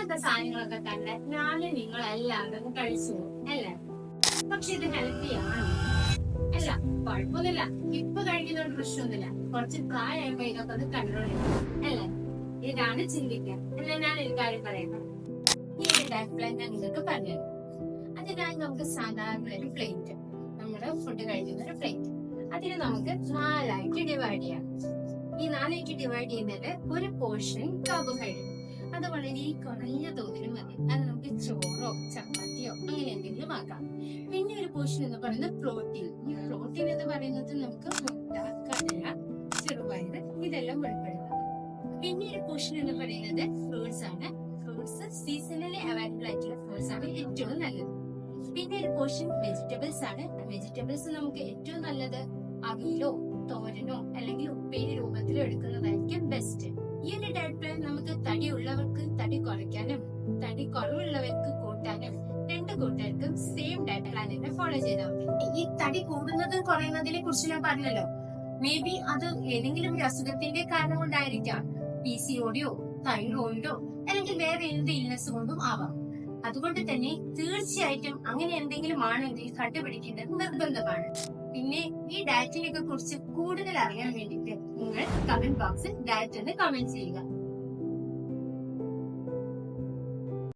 ഇങ്ങനത്തെ സാധനങ്ങളൊക്കെ തന്നെ ഞാനും നിങ്ങളെല്ലാവരും കഴിച്ചു അല്ലേ? പക്ഷെ ഇത് ഹെൽത്തി ആണോ? അല്ല, കുഴപ്പമൊന്നുമില്ല. ഇപ്പൊ കഴിക്കുന്നതുകൊണ്ട് പ്രശ്നമൊന്നുമില്ല. കുറച്ച് പ്രായമായപ്പോ ഇതൊക്കെ ഒന്ന് കൺട്രോൾ ചെയ്യും അല്ലേ? ഇതാണ് ചിന്തിക്കുക. അല്ലെ, ഞാൻ ഒരു കാര്യം പറയണം. ഈ ഒരു ഡയറ്റ് പ്ലാൻ ഞാൻ നിങ്ങൾക്ക് പറഞ്ഞു. അതിനായി നമുക്ക് സാധാരണ ഒരു പ്ലേറ്റ്, നമ്മുടെ ഫുഡ് കഴിക്കുന്ന ഒരു പ്ലേറ്റ്, അതിന് നമുക്ക് 4ആയിട്ട് ഡിവൈഡ് ചെയ്യാം. ഈ 4ആയിട്ട് ഡിവൈഡ് ചെയ്യുന്നതിൽ ഒരു പോർഷൻ കാർബോഹൈഡ്രേറ്റ്, അത് വളരെ കുറഞ്ഞ തോതിൽ മതി. അത് നമുക്ക് ചോറോ ചപ്പാത്തിയോ അങ്ങനെ എന്തെങ്കിലും ആക്കാം. പിന്നെ ഒരു പോർഷൻ എന്ന് പറയുന്നത് പ്രോട്ടീൻ. ഈ പ്രോട്ടീൻ എന്ന് പറയുന്നത് നമുക്ക് മുട്ട, കടല, ചെറുപയർ ഇതെല്ലാം ഉൾപ്പെടുന്നത്. പിന്നെ ഒരു പോർഷൻ എന്ന് പറയുന്നത് ഫ്രൂട്ട്സ് ആണ്. ഫ്രൂട്ട്സ് സീസണലി അവൈലബിൾ ആയിട്ടുള്ള ഫ്രൂട്ട്സ് ആണ് ഏറ്റവും നല്ലത്. പിന്നെ ഒരു പോർഷൻ വെജിറ്റബിൾസ് ആണ്. വെജിറ്റബിൾസ് നമുക്ക് ഏറ്റവും നല്ലത് അവിയലോ തോരനോ അല്ലെങ്കിൽ ഉപ്പേരി രൂപത്തിലോ എടുക്കുന്നതായിരിക്കും ബെസ്റ്റ്. ഈ ഒരു ഡയറ്റ് പ്ലാൻ നമുക്ക് തടി ഉള്ളവർക്ക് തടി കുറയ്ക്കാനും തടി കുറവുള്ളവർക്ക് കൂട്ടാനും രണ്ട് കൂട്ടുകാർക്കും സെയിം ഡയറ്റ് പ്ലാൻ തന്നെ ഫോളോ ചെയ്താൽ മതി. ഈ തടി കൂടുന്നതും കുറയുന്നതിനെ കുറിച്ച് ഞാൻ പറഞ്ഞല്ലോ. മേ ബി അത് ഏതെങ്കിലും ഒരു അസുഖത്തിന്റെ കാരണം കൊണ്ടായിരിക്കാം. PCOD-യോ തൈറോയിഡോ അല്ലെങ്കിൽ വേറെ എന്ത് ഇൽനെസ് കൊണ്ടും ആവാം. അതുകൊണ്ട് തന്നെ തീർച്ചയായിട്ടും അങ്ങനെ എന്തെങ്കിലും ആണെങ്കിൽ കണ്ടുപിടിക്കേണ്ടത് നിർബന്ധമാണ്. പിന്നെ ഈ ഡയറ്റിനെ കുറിച്ച് കൂടുതൽ അറിയാൻ വേണ്ടിയിട്ട് നിങ്ങൾ കമന്റ് ബോക്സിൽ ഡയറ്റ് എന്ന് കമന്റ് ചെയ്യുക.